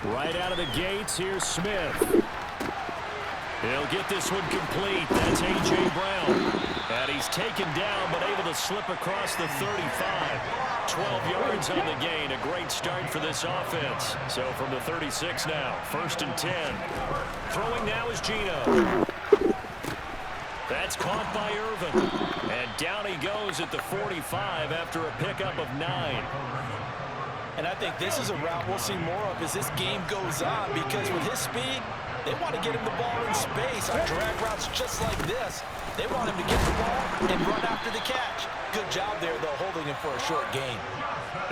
Right out of the gates, here's Smith. He'll get this one complete. That's A.J. Brown. And he's taken down, but able to slip across the 35. 12 yards on the gain. A great start for this offense. So from the 36 now, 1st and 10. Throwing now is Geno. That's caught by Irvin. And down he goes at the 45 after a pickup of 9. And I think this is a route we'll see more of as this game goes on, because with his speed, they want to get him the ball in space on drag routes just like this. They want him to get the ball and run after the catch. Good job there, though, holding him for a short gain.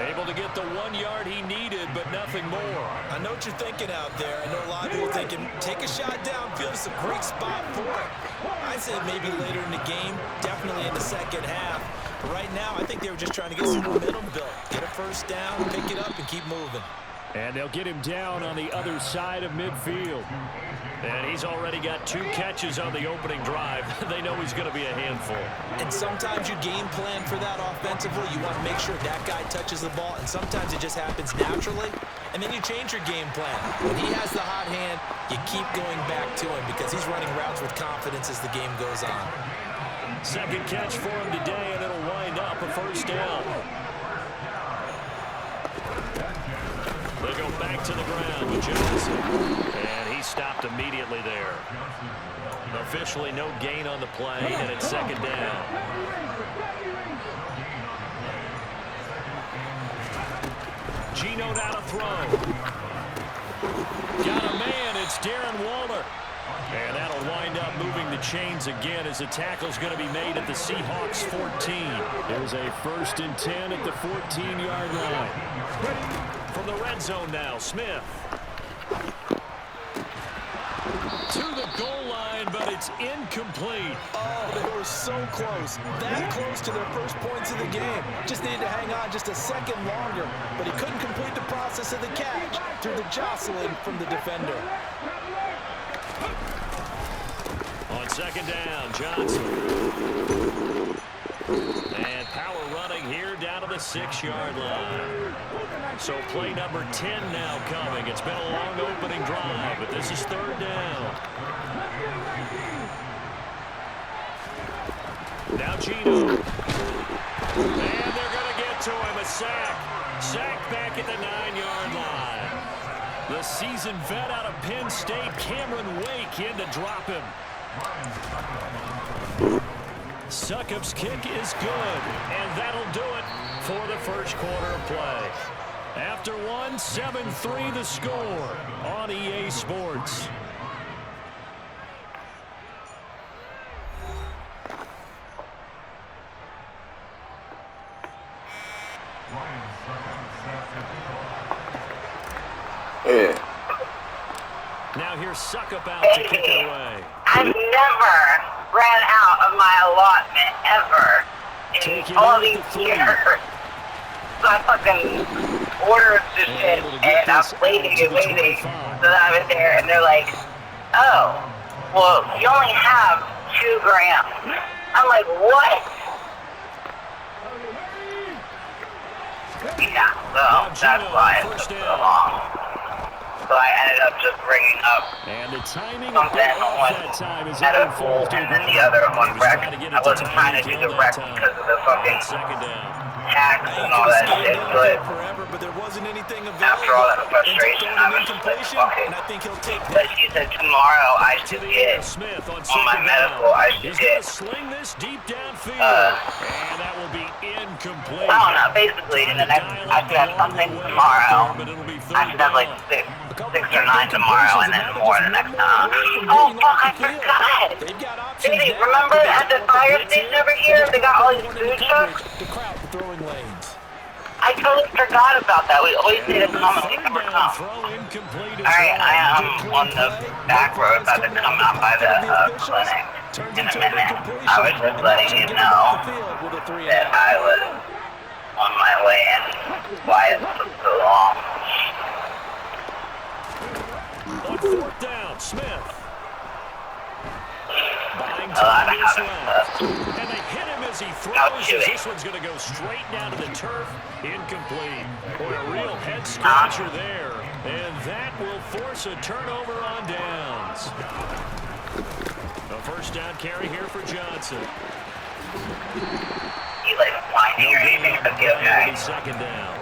Able to get the 1 yard he needed, but nothing more. I know what you're thinking out there. I know a lot of people thinking, take a shot downfield. It's a great spot for it. I'd say maybe later in the game, definitely in the second half. But right now, I think they were just trying to get some momentum built. Get a first down, pick it up, and keep moving. And they'll get him down on the other side of midfield. And he's already got 2 catches on the opening drive. They know he's going to be a handful. And sometimes you game plan for that offensively. You want to make sure that guy touches the ball, and sometimes it just happens naturally. And then you change your game plan. When he has the hot hand, you keep going back to him because he's running routes with confidence as the game goes on. Second catch for him today, and it'll wind up a first down. They go back to the ground with Johnson. And he stopped immediately there. Officially no gain on the play, and it's second down. Geno now to throw. Got a man. It's Darren Waller. And that'll wind up moving the chains again as the tackle's going to be made at the Seahawks 14. There's a 1st and 10 at the 14-yard line. From the red zone now, Smith. To the goal line, but it's incomplete. Oh, they were so close. That close to their first points of the game. Just needed to hang on just a second longer, but he couldn't complete the process of the catch through the jostling from the defender. On second down, Johnson. And power running here down to the 6-yard line. So play number 10 now coming. It's been a long opening drive, but this is 3rd down. Now Geno. And they're going to get to him. A sack. Sack back at the 9-yard line. The seasoned vet out of Penn State, Cameron Wake, in to drop him. Succop's kick is good, and that'll do it for the first quarter of play. After one, 7-3 the score on EA Sports. Now here's Succop out to kick it away. I've never ran out of my allotment ever in all these years. So I fucking ordered this shit and I'm waiting so that I was there, and they're like, oh, well, you only have 2 grams. I'm like, what? Yeah, so that's why it took so long. So I ended up just bringing up something on edible and then the other one rec. I wasn't trying to do the rec because of the fucking tax and all that shit, but after all that frustration, I was just like, fuck it. But she said tomorrow I should get, on my medical, I should get, I don't know, basically, in the next, I should have something tomorrow. I should have like 6 or 9 tomorrow, and then more the next time. Oh fuck, I forgot! Baby, remember at the fire station over here, they got all these food trucks? I totally forgot about that. We always say to come and we never come. Alright, I am on the back road about to come out by the clinic in a minute. I was just letting you know that I was on my way and why it took so long. On 4th down, Smith. Buying time as well. And they hit him as he throws. This one's going to go straight down to the turf. Incomplete. Boy, a real head scratcher there. And that will force a turnover on downs. A first down carry here for Johnson. You let him fly here, anything but the okay. Second down.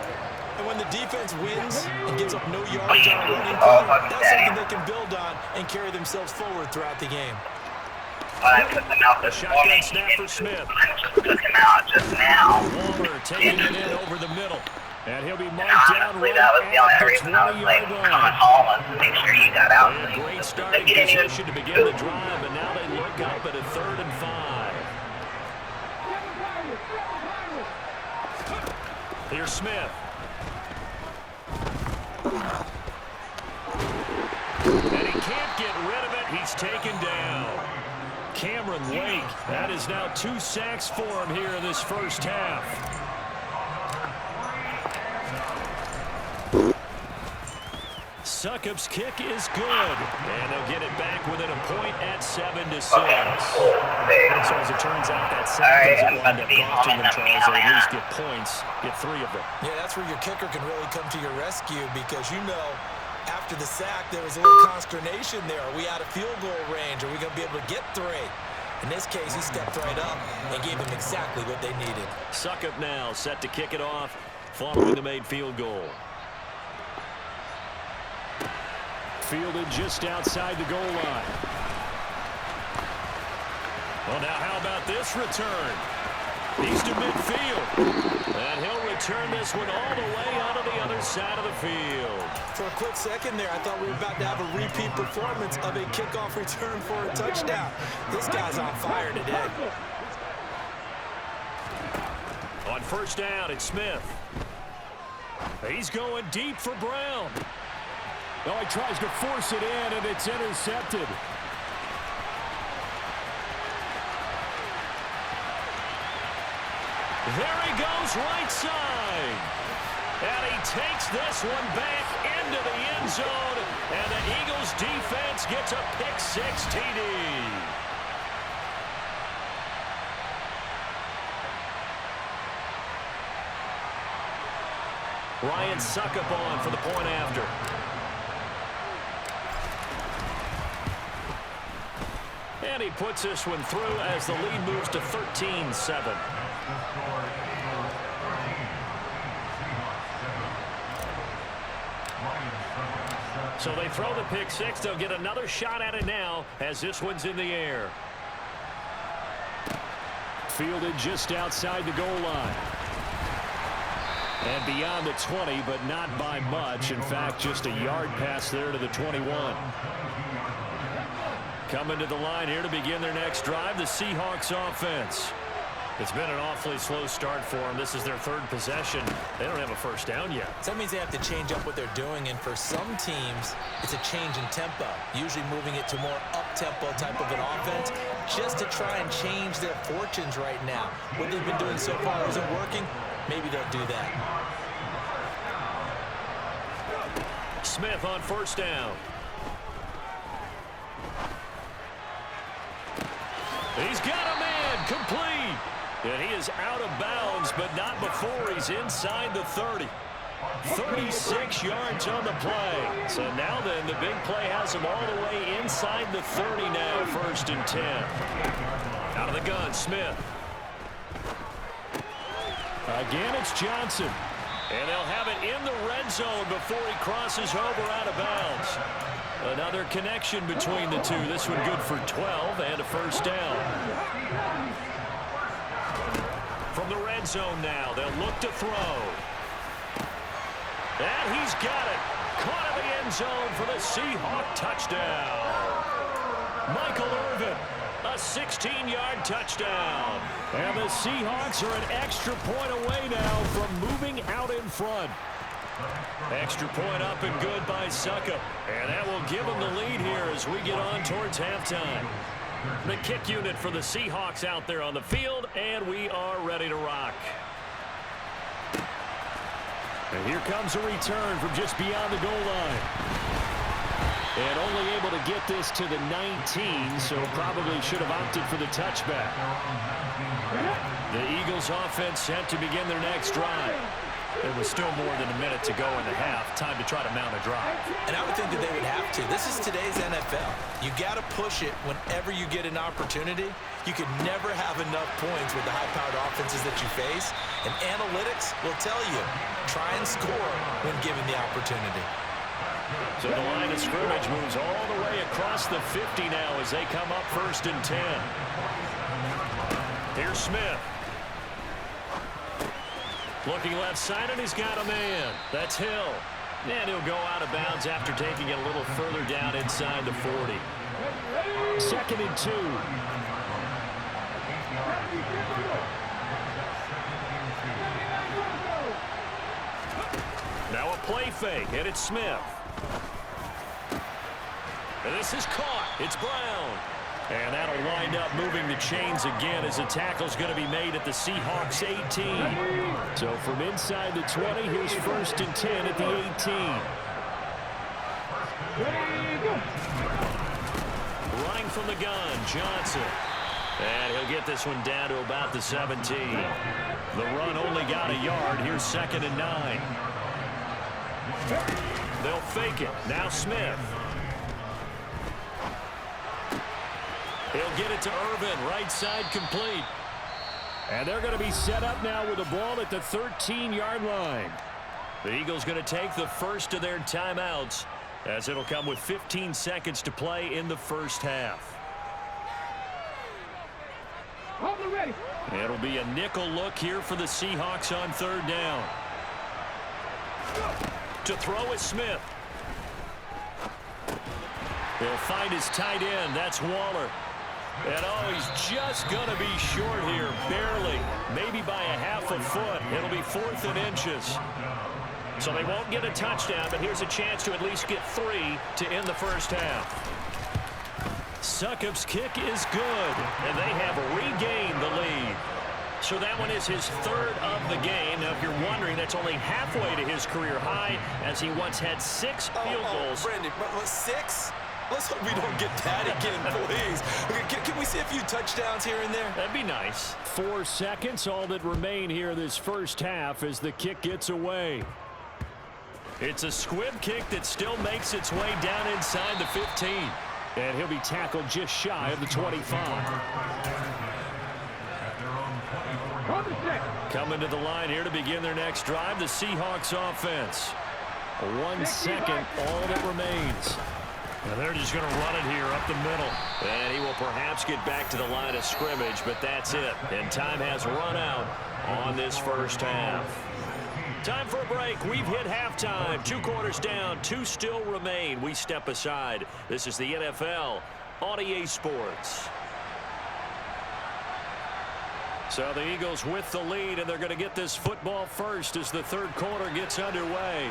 And when the defense wins and gives up no yards on a running play, that's something they can build on and carry themselves forward throughout the game. I took him out this morning. Snap for Smith. I just took him out just now. Waller taking it in over the middle. And he'll be marked down honestly, that was the only reason I was like, coming home was to make sure you got out. A great starting position to begin the drive, and now they look up at a 3rd and 5. Here's Smith. And he can't get rid of it. He's taken down. Cameron Wake. That is now 2 sacks for him here in this first half. Succop's kick is good. And they'll get it back within a point at 7-6. So as it turns out, that sack doesn't wind up costing them, Charles. They at least get points, get 3 of them. Yeah, that's where your kicker can really come to your rescue because, you know, after the sack, there was a little consternation there. Are we out of field goal range? Are we going to be able to get 3? In this case, he stepped right up and gave them exactly what they needed. Succop now set to kick it off following the made field goal. Fielded just outside the goal line. Well, now how about this return? He's to midfield. And he'll return this one all the way onto the other side of the field. For a quick second there, I thought we were about to have a repeat performance of a kickoff return for a touchdown. This guy's on fire today. On first down, it's Smith. He's going deep for Brown. Oh, he tries to force it in, and it's intercepted. There he goes, right side. And he takes this one back into the end zone, and the Eagles defense gets a pick-6 TD. Ryan Succop on for the point after. And he puts this one through as the lead moves to 13-7. So they throw the pick-6. They'll get another shot at it now as this one's in the air. Fielded just outside the goal line. And beyond the 20, but not by much. In fact, just a yard pass there to the 21. Coming to the line here to begin their next drive, the Seahawks offense. It's been an awfully slow start for them. This is their 3rd possession. They don't have a first down yet. So that means they have to change up what they're doing, and for some teams, it's a change in tempo, usually moving it to more up-tempo type of an offense just to try and change their fortunes right now. What they've been doing so far isn't working. Maybe they'll do that. Smith on first down. He's got a man, complete. And he is out of bounds, but not before he's inside the 30. 36 yards on the play. So now then, the big play has him all the way inside the 30 now, 1st and 10. Out of the gun, Smith. Again, it's Johnson. And they'll have it in the red zone before he crosses over out of bounds. Another connection between the two. This one good for 12 and a first down. From the red zone now, they'll look to throw. And he's got it. Caught in the end zone for the Seahawk touchdown. Michael Irvin, a 16-yard touchdown. And the Seahawks are an extra point away now from moving out in front. Extra point up and good by Succop. And that will give them the lead here as we get on towards halftime. The kick unit for the Seahawks out there on the field, and we are ready to rock. And here comes a return from just beyond the goal line. And only able to get this to the 19, so probably should have opted for the touchback. The Eagles offense set to begin their next drive. It was still more than a minute to go in the half. Time to try to mount a drive. And I would think that they would have to. This is today's NFL. You got to push it whenever you get an opportunity. You could never have enough points with the high-powered offenses that you face. And analytics will tell you, try and score when given the opportunity. So the line of scrimmage moves all the way across the 50 now as they come up 1st and 10. Here's Smith. Looking left side, and he's got a man. That's Hill. And he'll go out of bounds after taking it a little further down inside the 40. 2nd and 2. Now a play fake, and it's Smith. And this is caught. It's Brown. And that'll wind up moving the chains again as the tackle's going to be made at the Seahawks 18. So from inside the 20, here's 1st and 10 at the 18. Running from the gun, Johnson. And he'll get this one down to about the 17. The run only got a yard. Here's 2nd and 9. They'll fake it. Now Smith. He'll get it to Irvin, right side complete. And they're going to be set up now with the ball at the 13-yard line. The Eagles going to take the first of their timeouts as it'll come with 15 seconds to play in the first half. It'll be a nickel look here for the Seahawks on 3rd down. To throw is Smith. He'll find his tight end. That's Waller. And oh, he's just going to be short here, barely, maybe by a half a foot. It'll be 4th and inches. So they won't get a touchdown, but here's a chance to at least get 3 to end the first half. Succop's kick is good, and they have regained the lead. So that one is his 3rd of the game. Now, if you're wondering, that's only halfway to his career high, as he once had 6 field goals. Brandon, 6? Let's hope we don't get that again, please. Okay, can we see a few touchdowns here and there? That'd be nice. 4 seconds, all that remain here this first half as the kick gets away. It's a squib kick that still makes its way down inside the 15. And he'll be tackled just shy of the 25. Coming to the line here to begin their next drive, the Seahawks offense. 1 second, all that remains. And they're just going to run it here up the middle. And he will perhaps get back to the line of scrimmage, but that's it. And time has run out on this first half. Time for a break. We've hit halftime. 2 quarters down, 2 still remain. We step aside. This is the NFL on EA Sports. So the Eagles with the lead, and they're going to get this football first as the 3rd quarter gets underway.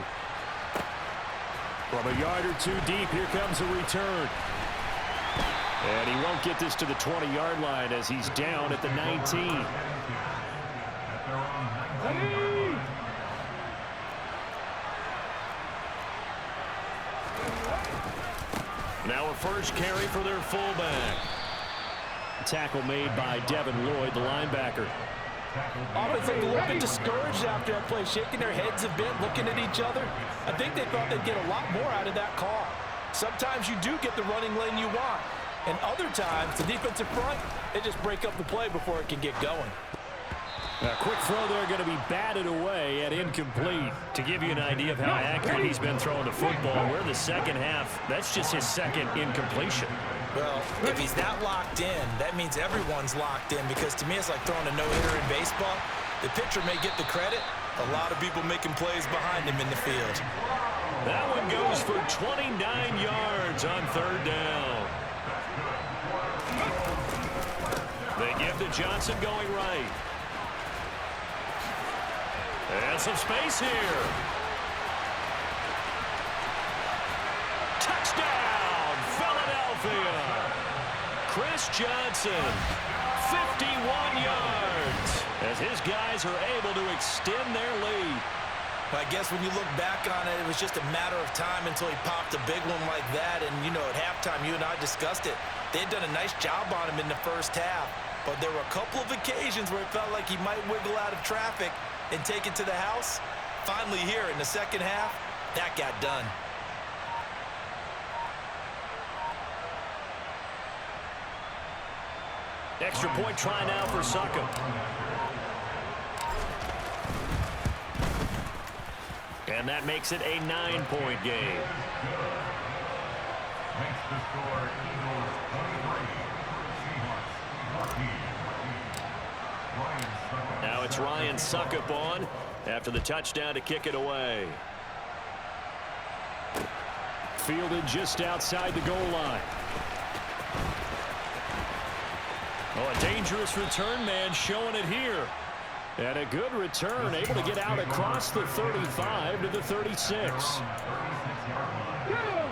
From a yard or 2 deep, here comes a return. And he won't get this to the 20-yard line as he's down at the 19. Now a first carry for their fullback. Tackle made by Devin Lloyd, the linebacker. Offense looked a little bit discouraged after that play, shaking their heads a bit, looking at each other. I think they thought they'd get a lot more out of that call. Sometimes you do get the running lane you want, and other times, the defensive front, they just break up the play before it can get going. A quick throw there going to be batted away and incomplete. To give you an idea of how accurate he's been throwing the football, we're in the second half. That's just his 2nd incompletion. Well, if he's that locked in, that means everyone's locked in, because to me it's like throwing a no-hitter in baseball. The pitcher may get the credit. A lot of people making plays behind him in the field. That one goes for 29 yards on 3rd down. They give to Johnson going right. And some space here. Touchdown, Philadelphia. Chris Johnson, 51 yards, as his guys are able to extend their lead. I guess when you look back on it, it was just a matter of time until he popped a big one like that. And, you know, at halftime, you and I discussed it. They had done a nice job on him in the first half. But there were a couple of occasions where it felt like he might wiggle out of traffic and take it to the house. finally here in the second half, that got done. Extra point try now for Suckup. And that makes it a 9-point game. Makes the score Eagles 23, Seahawks 14. Now it's Ryan Suckup on after the touchdown to kick it away. Fielded just outside the goal line. Oh, a dangerous return man showing it here. And a good return, able to get out across the 35 to the 36.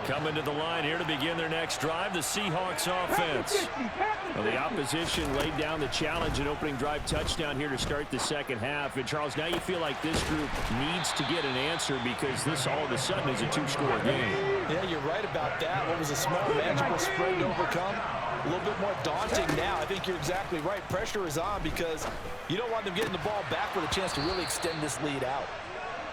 Coming to the line here to begin their next drive, the Seahawks offense. Well, the opposition laid down the challenge and opening drive touchdown here to start the second half. And, Charles, now you feel like this group needs to get an answer because this all of a sudden is a two-score game. Yeah, you're right about that. What was a small, manageable spread to overcome? A little bit more daunting now. I think you're exactly right. Pressure is on because you don't want them getting the ball back with a chance to really extend this lead out.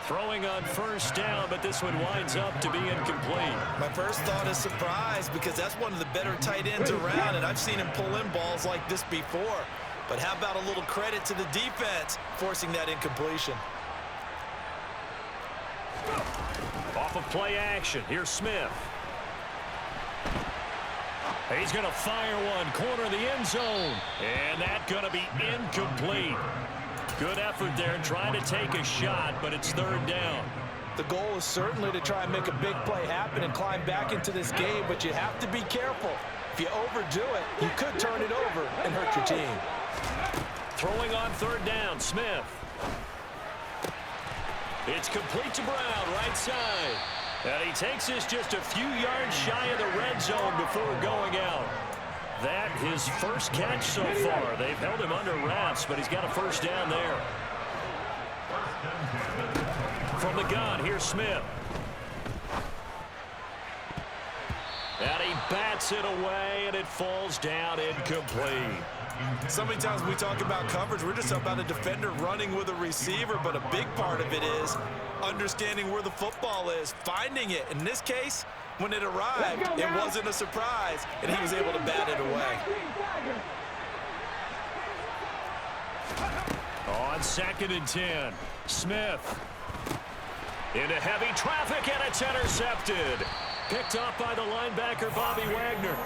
Throwing on first down, but this one winds up to be incomplete. My first thought is surprise because that's one of the better tight ends around, and I've seen him pull in balls like this before. But how about a little credit to the defense forcing that incompletion? Off of play action, here's Smith. He's going to fire one, corner of the end zone. And that's going to be incomplete. Good effort there, trying to take a shot, but it's third down. The goal is certainly to try and make a big play happen and climb back into this game, but you have to be careful. If you overdo it, you could turn it over and hurt your team. Throwing on third down, Smith. It's complete to Brown, right side. And he takes this just a few yards shy of the red zone before going out. That his first catch so far. They've held him under wraps, but he's got a first down there. From the gun, here's Smith. And he bats it away, and it falls down incomplete. So many times we talk about coverage, we're just about a defender running with a receiver, but a big part of it is understanding where the football is, finding it. In this case, when it arrived, it wasn't a surprise, and he was able to bat it away. On 2nd and 10, Smith. Into heavy traffic, and it's intercepted. Picked up by the linebacker, Bobby Wagner.